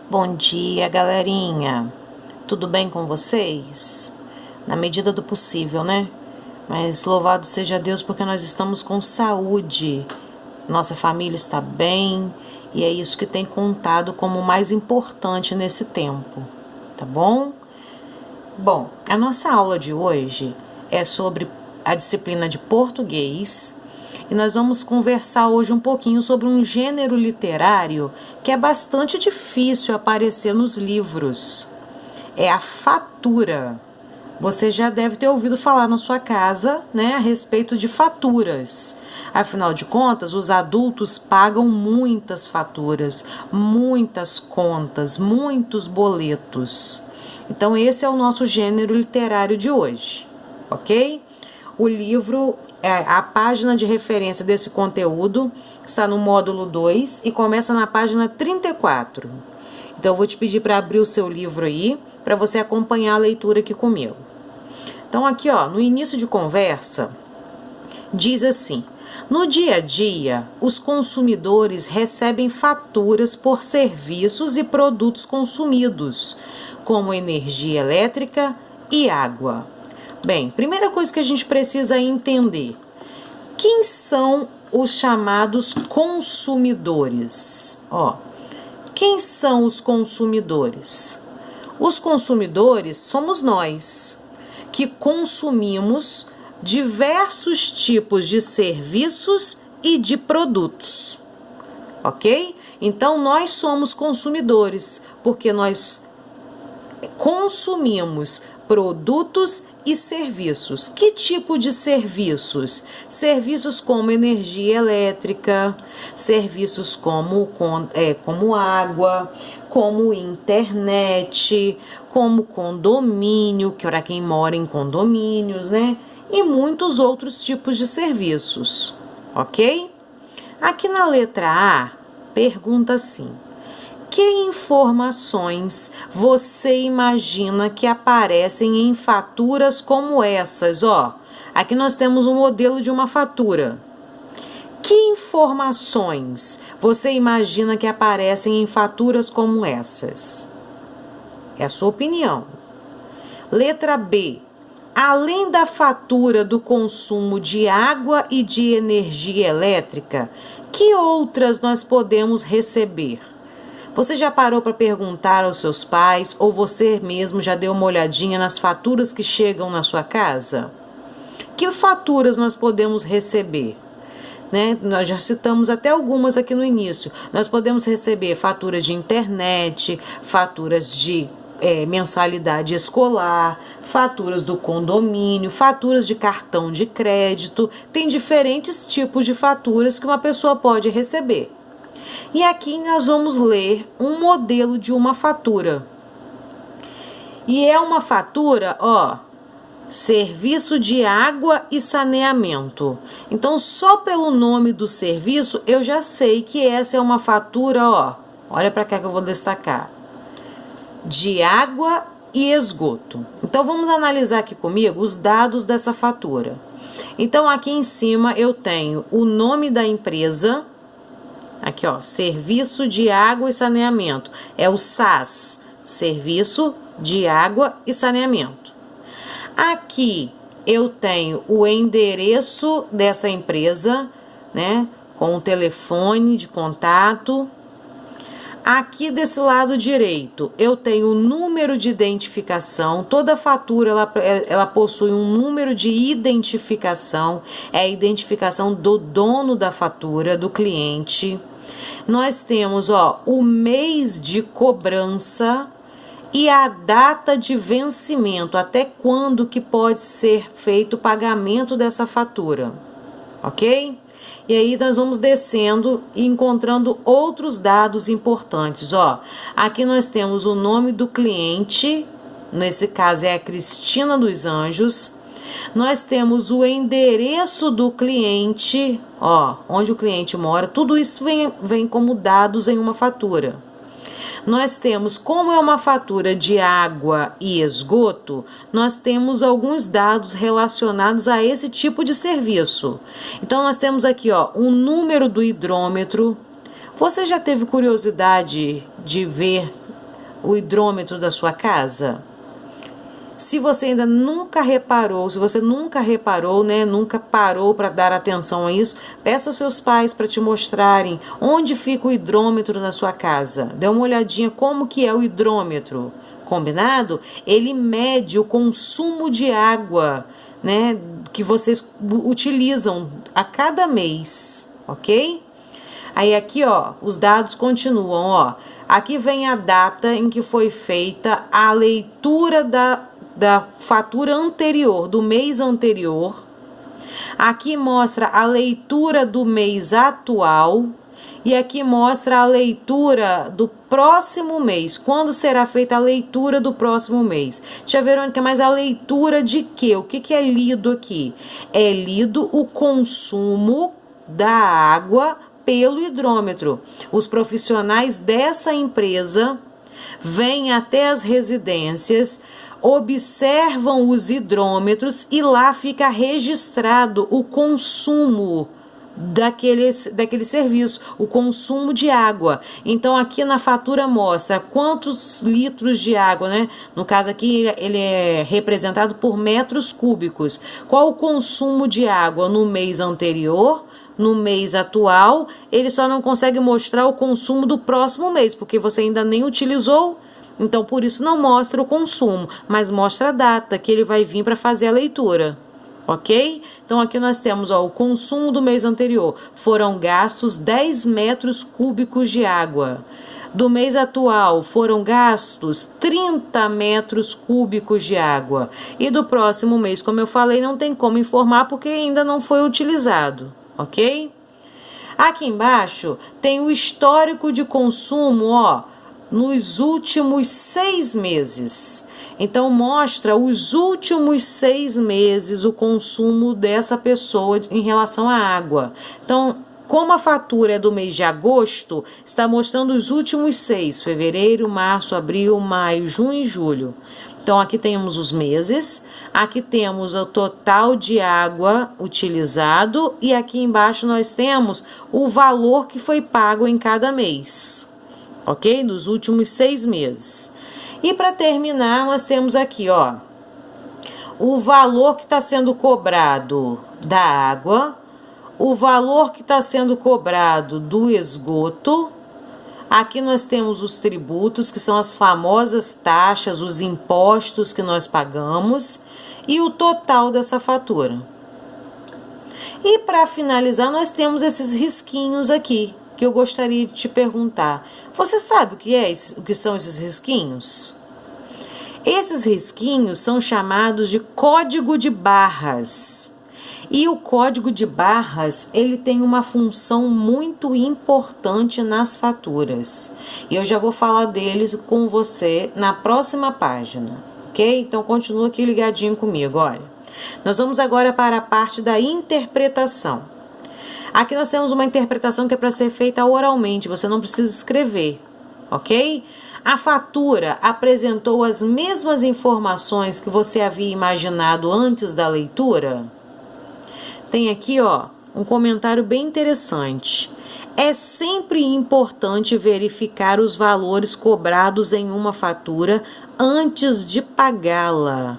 Bom dia, galerinha. Tudo bem com vocês? Na medida do possível, né? Mas louvado seja Deus porque nós estamos com saúde. Nossa família está bem e é isso que tem contado como o mais importante nesse tempo, tá bom? Bom, a nossa aula de hoje é sobre a disciplina de português. E nós vamos conversar hoje um pouquinho sobre um gênero literário que é bastante difícil aparecer nos livros. É a fatura. Você já deve ter ouvido falar na sua casa, né, a respeito de faturas. Afinal de contas, os adultos pagam muitas faturas, muitas contas, muitos boletos. Então, esse é o nosso gênero literário de hoje, ok? O livro, a página de referência desse conteúdo está no módulo 2 e começa na página 34. Então, eu vou te pedir para abrir o seu livro aí, para você acompanhar a leitura aqui comigo. Então, aqui, ó, no início de conversa, diz assim: no dia a dia, os consumidores recebem faturas por serviços e produtos consumidos, como energia elétrica e água. Bem, primeira coisa que a gente precisa entender: quem são os chamados consumidores? Quem são os consumidores? Os consumidores somos nós, que consumimos diversos tipos de serviços e de produtos, ok? Então, nós somos consumidores, porque nós consumimos produtos e serviços. Que tipo de serviços? Serviços como energia elétrica, serviços como água, como internet, como condomínio, que é para quem mora em condomínios, né? E muitos outros tipos de serviços, ok? Aqui na letra A, pergunta assim: que informações você imagina que aparecem em faturas como essas? Aqui nós temos um modelo de uma fatura. Que informações você imagina que aparecem em faturas como essas? É a sua opinião. Letra B. Além da fatura do consumo de água e de energia elétrica, que outras nós podemos receber? Você já parou para perguntar aos seus pais ou você mesmo já deu uma olhadinha nas faturas que chegam na sua casa? Que faturas nós podemos receber? Né? Nós já citamos até algumas aqui no início. Nós podemos receber faturas de internet, faturas de mensalidade escolar, faturas do condomínio, faturas de cartão de crédito. Tem diferentes tipos de faturas que uma pessoa pode receber. E aqui nós vamos ler um modelo de uma fatura. E é uma fatura, serviço de água e saneamento. Então, só pelo nome do serviço, eu já sei que essa é uma fatura, olha para cá que eu vou destacar, de água e esgoto. Então, vamos analisar aqui comigo os dados dessa fatura. Então, aqui em cima eu tenho o nome da empresa. Aqui, Serviço de Água e Saneamento. É o SAS, Serviço de Água e Saneamento. Aqui eu tenho o endereço dessa empresa, né, com o telefone de contato. Aqui desse lado direito eu tenho o número de identificação. Toda fatura ela possui um número de identificação, é a identificação do dono da fatura, do cliente. Nós temos o mês de cobrança e a data de vencimento, até quando que pode ser feito o pagamento dessa fatura, ok? E aí nós vamos descendo e encontrando outros dados importantes, Aqui nós temos o nome do cliente, nesse caso é a Cristina dos Anjos. Nós temos o endereço do cliente, onde o cliente mora. Tudo isso vem como dados em uma fatura. Nós temos, como é uma fatura de água e esgoto, nós temos alguns dados relacionados a esse tipo de serviço. Então, nós temos aqui, o número do hidrômetro. Você já teve curiosidade de ver o hidrômetro da sua casa? Se você ainda nunca reparou, se você nunca reparou, né, nunca parou para dar atenção a isso, peça aos seus pais para te mostrarem onde fica o hidrômetro na sua casa. Dê uma olhadinha como que é o hidrômetro, combinado? Ele mede o consumo de água, né, que vocês utilizam a cada mês, ok? Aí aqui, ó, os dados continuam, ó. Aqui vem a data em que foi feita a leitura da fatura anterior, do mês anterior. Aqui mostra a leitura do mês atual. E aqui mostra a leitura do próximo mês. Quando será feita a leitura do próximo mês? Tia Verônica, mas a leitura de quê? O que é lido aqui? É lido o consumo da água pelo hidrômetro. Os profissionais dessa empresa vêm até as residências, observam os hidrômetros e lá fica registrado o consumo daquele serviço, o consumo de água. Então aqui na fatura mostra quantos litros de água, né? No caso aqui ele é representado por metros cúbicos. Qual o consumo de água no mês anterior, no mês atual? Ele só não consegue mostrar o consumo do próximo mês, porque você ainda nem utilizou. Então por isso não mostra o consumo, mas mostra a data que ele vai vir para fazer a leitura. Ok? Então aqui nós temos, ó, o consumo do mês anterior. Foram gastos 10 metros cúbicos de água. Do mês atual foram gastos 30 metros cúbicos de água. E do próximo mês, como eu falei, não tem como informar porque ainda não foi utilizado. Ok? Aqui embaixo tem o histórico de consumo, ó, nos últimos 6 meses. Então mostra os últimos 6 meses o consumo dessa pessoa em relação à água. Então, como a fatura é do mês de agosto, está mostrando os últimos 6, fevereiro, março, abril, maio, junho e julho. Então aqui temos os meses, aqui temos o total de água utilizado e aqui embaixo nós temos o valor que foi pago em cada mês, ok? Nos últimos 6 meses. E para terminar, nós temos aqui, ó, o valor que está sendo cobrado da água, o valor que está sendo cobrado do esgoto. Aqui nós temos os tributos, que são as famosas taxas, os impostos que nós pagamos, e o total dessa fatura. E para finalizar, nós temos esses risquinhos aqui, que eu gostaria de te perguntar. Você sabe o que são esses risquinhos? Esses risquinhos são chamados de código de barras. E o código de barras, ele tem uma função muito importante nas faturas. E eu já vou falar deles com você na próxima página, ok? Então continua aqui ligadinho comigo, olha. Nós vamos agora para a parte da interpretação. Aqui nós temos uma interpretação que é para ser feita oralmente, você não precisa escrever, ok? A fatura apresentou as mesmas informações que você havia imaginado antes da leitura? Tem aqui, ó, um comentário bem interessante. É sempre importante verificar os valores cobrados em uma fatura antes de pagá-la.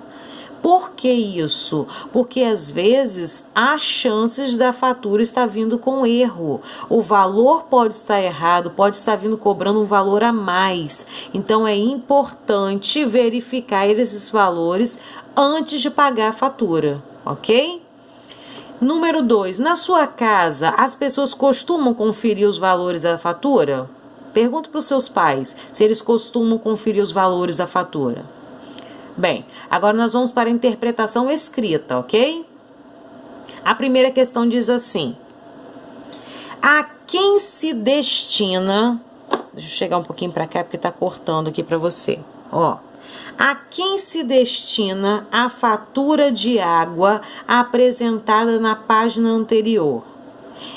Por que isso? Porque às vezes há chances da fatura estar vindo com erro. O valor pode estar errado, pode estar vindo cobrando um valor a mais. Então é importante verificar esses valores antes de pagar a fatura, ok? Número 2, na sua casa, as pessoas costumam conferir os valores da fatura? Pergunta para os seus pais se eles costumam conferir os valores da fatura. Bem, agora nós vamos para a interpretação escrita, ok? A primeira questão diz assim: a quem se destina... Deixa eu chegar um pouquinho para cá porque está cortando aqui para você. Ó, a quem se destina a fatura de água apresentada na página anterior?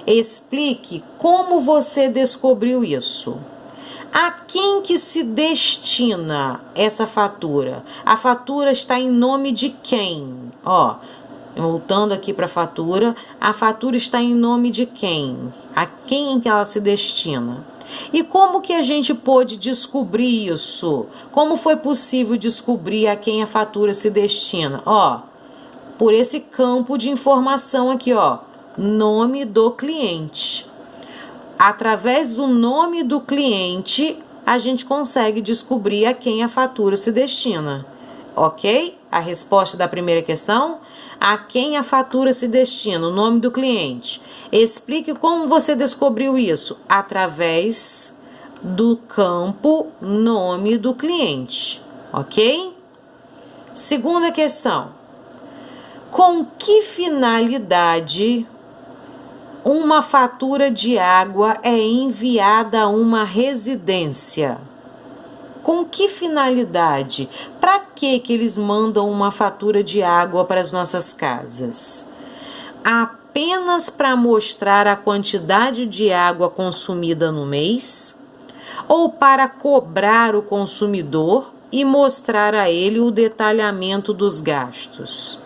Explique como você descobriu isso. A quem que se destina essa fatura? A fatura está em nome de quem? Ó, voltando aqui para a fatura está em nome de quem? A quem que ela se destina? E como que a gente pôde descobrir isso? Como foi possível descobrir a quem a fatura se destina? Ó, por esse campo de informação aqui, ó, nome do cliente. Através do nome do cliente, a gente consegue descobrir a quem a fatura se destina. Ok? A resposta da primeira questão: a quem a fatura se destina, o nome do cliente. Explique como você descobriu isso. Através do campo nome do cliente. Ok? Segunda questão: com que finalidade uma fatura de água é enviada a uma residência? Com que finalidade? Para que eles mandam uma fatura de água para as nossas casas? Apenas para mostrar a quantidade de água consumida no mês? Ou para cobrar o consumidor e mostrar a ele o detalhamento dos gastos?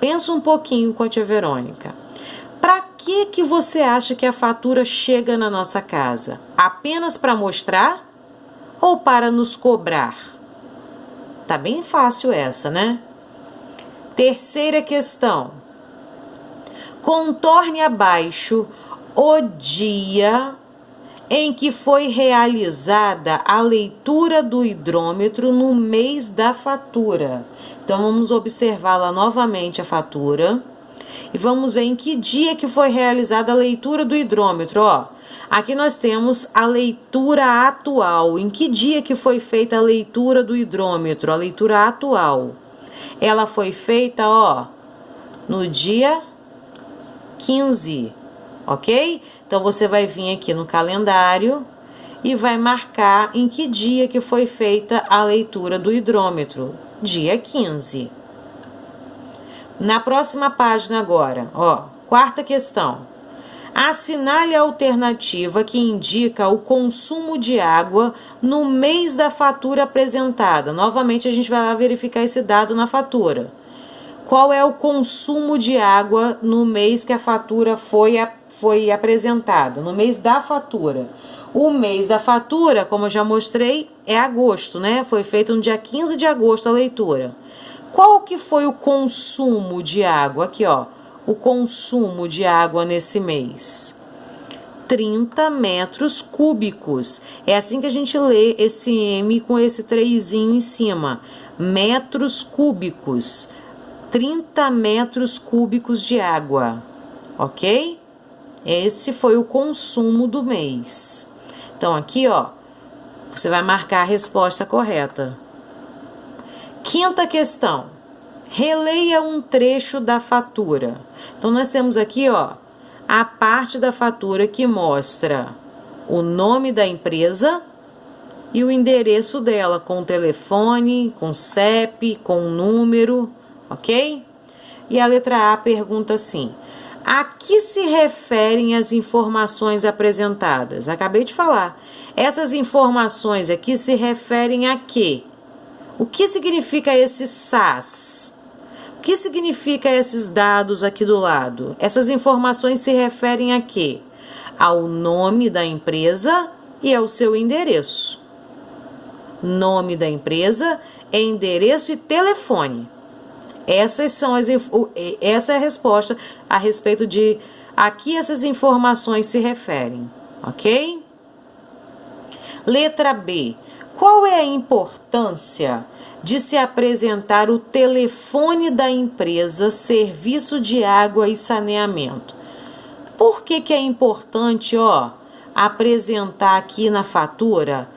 Pensa um pouquinho com a tia Verônica. Para que você acha que a fatura chega na nossa casa? Apenas para mostrar ou para nos cobrar? Tá bem fácil essa, né? Terceira questão. Contorne abaixo o dia em que foi realizada a leitura do hidrômetro no mês da fatura. Então, vamos observar lá novamente a fatura e vamos ver em que dia que foi realizada a leitura do hidrômetro. Ó, aqui nós temos a leitura atual. Em que dia que foi feita a leitura do hidrômetro? A leitura atual. Ela foi feita, ó, no dia 15, ok? Então, você vai vir aqui no calendário e vai marcar em que dia que foi feita a leitura do hidrômetro. Dia 15. Na próxima página agora, ó, quarta questão. Assinale a alternativa que indica o consumo de água no mês da fatura apresentada. Novamente, a gente vai lá verificar esse dado na fatura. Qual é o consumo de água no mês que a fatura foi apresentada? No mês da fatura. O mês da fatura, como eu já mostrei, é agosto, né? Foi feito no dia 15 de agosto a leitura. Qual que foi o consumo de água? Aqui, ó, o consumo de água nesse mês. 30 metros cúbicos. É assim que a gente lê esse M com esse 3zinho em cima. Metros cúbicos. 30 metros cúbicos de água. Ok? Esse foi o consumo do mês. Então, aqui, ó, você vai marcar a resposta correta. Quinta questão. Releia um trecho da fatura. Então, nós temos aqui, ó, a parte da fatura que mostra o nome da empresa e o endereço dela, com telefone, com CEP, com número, ok? E a letra A pergunta assim: a que se referem as informações apresentadas? Acabei de falar. Essas informações aqui se referem a quê? O que significa esse SAS? O que significa esses dados aqui do lado? Essas informações se referem a quê? Ao nome da empresa e ao seu endereço. Nome da empresa, endereço e telefone. Essa é a resposta a respeito de a que essas informações se referem, ok? Letra B. Qual é a importância de se apresentar o telefone da empresa Serviço de Água e Saneamento? Por que é importante, ó, apresentar aqui na fatura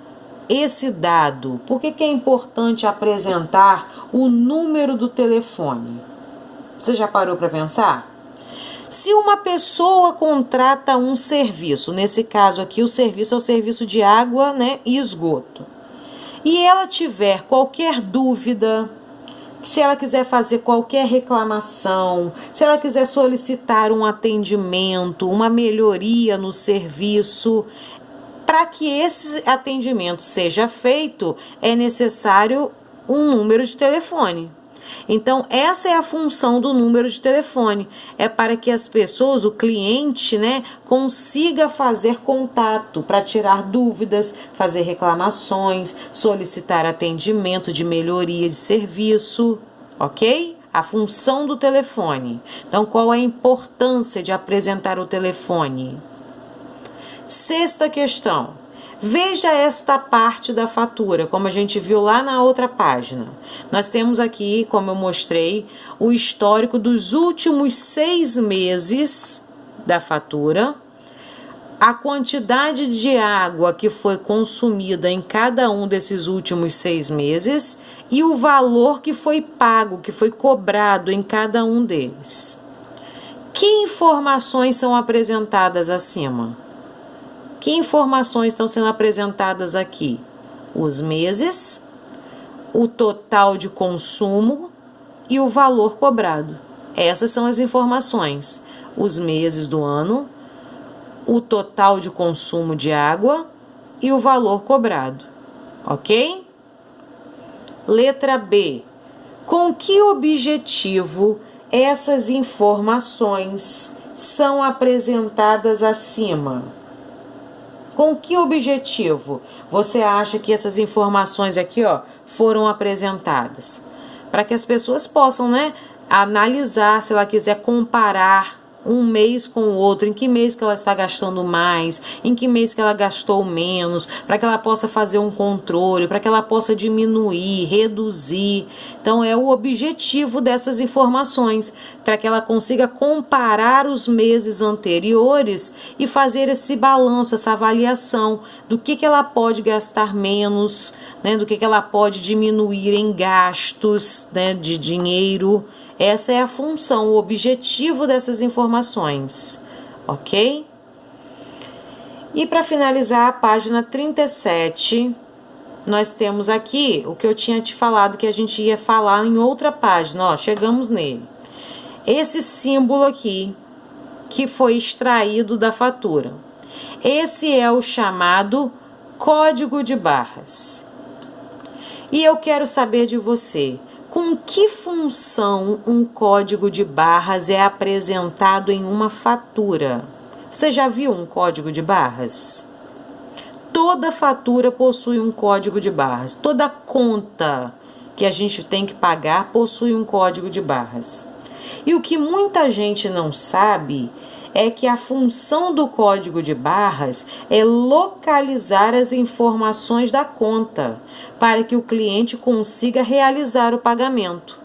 esse dado? Por que é importante apresentar o número do telefone? Você já parou para pensar? Se uma pessoa contrata um serviço, nesse caso aqui o serviço é o serviço de água, né, e esgoto, e ela tiver qualquer dúvida, se ela quiser fazer qualquer reclamação, se ela quiser solicitar um atendimento, uma melhoria no serviço, para que esse atendimento seja feito, é necessário um número de telefone. Então, essa é a função do número de telefone. É para que as pessoas, o cliente, né, consiga fazer contato para tirar dúvidas, fazer reclamações, solicitar atendimento de melhoria de serviço, ok? A função do telefone. Então, qual é a importância de apresentar o telefone? Sexta questão. Veja esta parte da fatura, como a gente viu lá na outra página. Nós temos aqui, como eu mostrei, o histórico dos últimos 6 meses da fatura, a quantidade de água que foi consumida em cada um desses últimos 6 meses e o valor que foi pago, que foi cobrado em cada um deles. Que informações são apresentadas acima? Que informações estão sendo apresentadas aqui? Os meses, o total de consumo e o valor cobrado. Essas são as informações. Os meses do ano, o total de consumo de água e o valor cobrado. Ok? Letra B. Com que objetivo essas informações são apresentadas acima? Com que objetivo você acha que essas informações aqui, ó, foram apresentadas? Para que as pessoas possam, né, analisar, se ela quiser comparar um mês com o outro, em que mês que ela está gastando mais, em que mês que ela gastou menos, para que ela possa fazer um controle, para que ela possa diminuir, reduzir. Então, é o objetivo dessas informações, para que ela consiga comparar os meses anteriores e fazer esse balanço, essa avaliação do que ela pode gastar menos, né, do que ela pode diminuir em gastos, né, de dinheiro. Essa é a função, o objetivo dessas informações, ok? E para finalizar, a página 37, nós temos aqui o que eu tinha te falado que a gente ia falar em outra página, ó, chegamos nele. Esse símbolo aqui, que foi extraído da fatura. Esse é o chamado código de barras. E eu quero saber de você, com que função um código de barras é apresentado em uma fatura? Você já viu um código de barras? Toda fatura possui um código de barras. Toda conta que a gente tem que pagar possui um código de barras. E o que muita gente não sabe é que a função do código de barras é localizar as informações da conta para que o cliente consiga realizar o pagamento.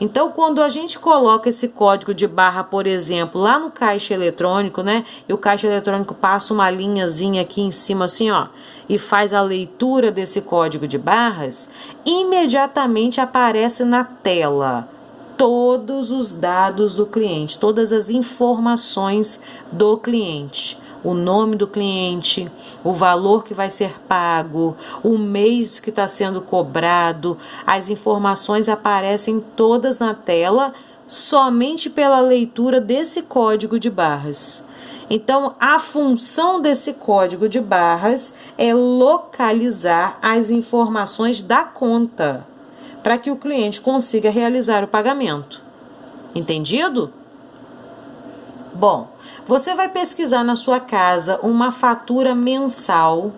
Então, quando a gente coloca esse código de barra, por exemplo, lá no caixa eletrônico, né? E o caixa eletrônico passa uma linhazinha aqui em cima assim, ó, e faz a leitura desse código de barras, imediatamente aparece na tela todos os dados do cliente, todas as informações do cliente. O nome do cliente, o valor que vai ser pago, o mês que está sendo cobrado, as informações aparecem todas na tela somente pela leitura desse código de barras. Então, a função desse código de barras é localizar as informações da conta, para que o cliente consiga realizar o pagamento. Entendido? Bom, você vai pesquisar na sua casa uma fatura mensal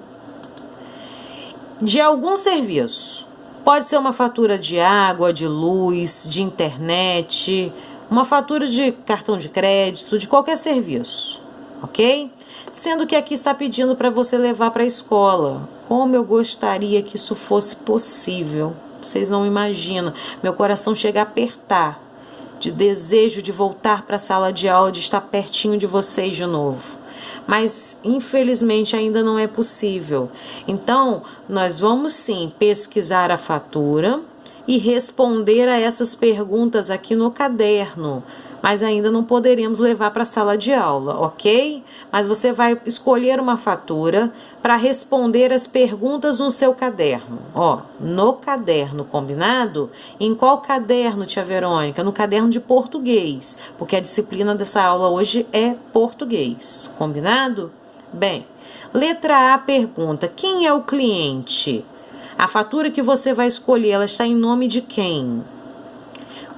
de algum serviço. Pode ser uma fatura de água, de luz, de internet, uma fatura de cartão de crédito, de qualquer serviço, ok? Sendo que aqui está pedindo para você levar para a escola. Como eu gostaria que isso fosse possível. Vocês não imaginam. Meu coração chega a apertar de desejo de voltar para a sala de aula, de estar pertinho de vocês de novo. Mas, infelizmente, ainda não é possível. Então, nós vamos sim pesquisar a fatura e responder a essas perguntas aqui no caderno. Mas ainda não poderemos levar para a sala de aula, ok? Mas você vai escolher uma fatura para responder as perguntas no seu caderno. Ó, no caderno, combinado? Em qual caderno, tia Verônica? No caderno de português, porque a disciplina dessa aula hoje é português, combinado? Bem, letra A pergunta: quem é o cliente? A fatura que você vai escolher, ela está em nome de quem?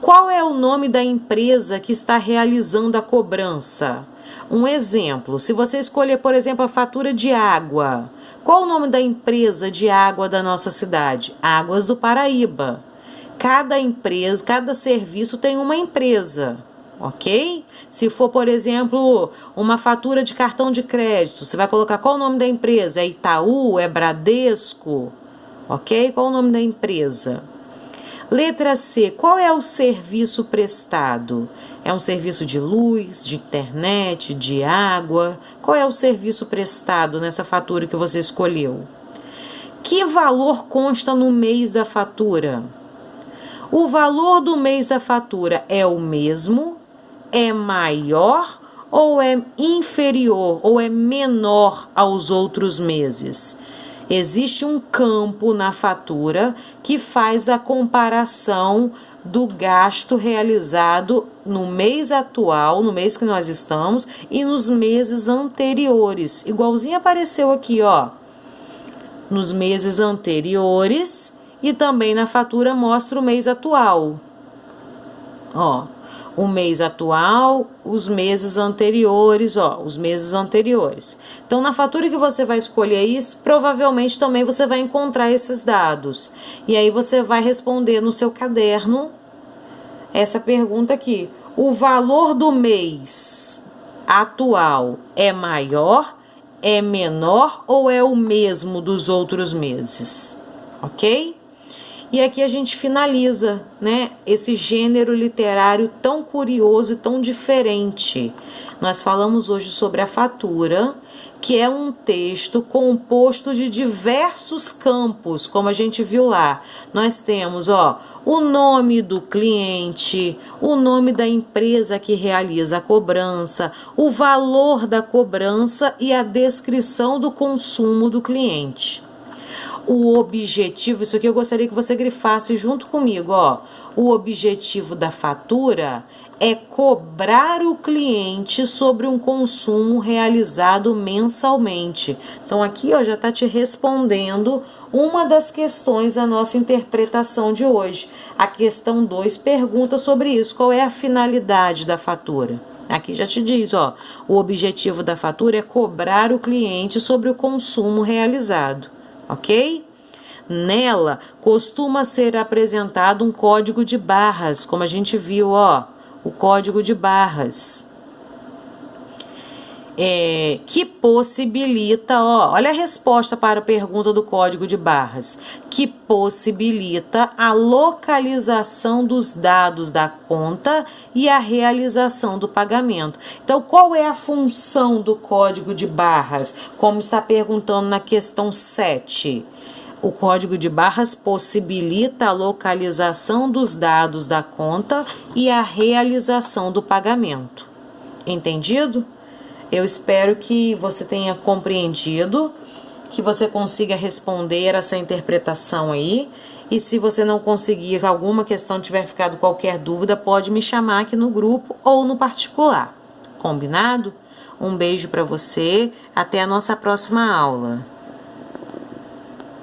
Qual é o nome da empresa que está realizando a cobrança? Um exemplo, se você escolher, por exemplo, a fatura de água, qual o nome da empresa de água da nossa cidade? Águas do Paraíba. Cada empresa, cada serviço tem uma empresa, ok? Se for, por exemplo, uma fatura de cartão de crédito, você vai colocar qual o nome da empresa? É Itaú? É Bradesco? Ok? Qual o nome da empresa? Letra C, qual é o serviço prestado? É um serviço de luz, de internet, de água? Qual é o serviço prestado nessa fatura que você escolheu? Que valor consta no mês da fatura? O valor do mês da fatura é o mesmo, é maior ou é inferior ou é menor aos outros meses? Existe um campo na fatura que faz a comparação do gasto realizado no mês atual, no mês que nós estamos, e nos meses anteriores. Igualzinho apareceu aqui, ó. Nos meses anteriores e também na fatura mostra o mês atual. Ó, o mês atual, os meses anteriores, ó, os meses anteriores. Então, na fatura que você vai escolher isso, provavelmente também você vai encontrar esses dados. E aí você vai responder no seu caderno essa pergunta aqui. O valor do mês atual é maior, é menor ou é o mesmo dos outros meses? Ok? E aqui a gente finaliza, né, esse gênero literário tão curioso e tão diferente. Nós falamos hoje sobre a fatura, que é um texto composto de diversos campos, como a gente viu lá. Nós temos, ó, o nome do cliente, o nome da empresa que realiza a cobrança, o valor da cobrança e a descrição do consumo do cliente. O objetivo, isso aqui eu gostaria que você grifasse junto comigo, ó. O objetivo da fatura é cobrar o cliente sobre um consumo realizado mensalmente. Então aqui, ó, já está te respondendo uma das questões da nossa interpretação de hoje. A questão 2 pergunta sobre isso. Qual é a finalidade da fatura? Aqui já te diz, ó, o objetivo da fatura é cobrar o cliente sobre o consumo realizado. Ok? Nela costuma ser apresentado um código de barras, como a gente viu, ó, o código de barras, que possibilita, ó, olha a resposta para a pergunta do código de barras, que possibilita a localização dos dados da conta e a realização do pagamento. Então, qual é a função do código de barras? Como está perguntando na questão 7. O código de barras possibilita a localização dos dados da conta e a realização do pagamento. Entendido? Eu espero que você tenha compreendido, que você consiga responder essa interpretação aí. E se você não conseguir, alguma questão tiver ficado qualquer dúvida, pode me chamar aqui no grupo ou no particular. Combinado? Um beijo para você, até a nossa próxima aula.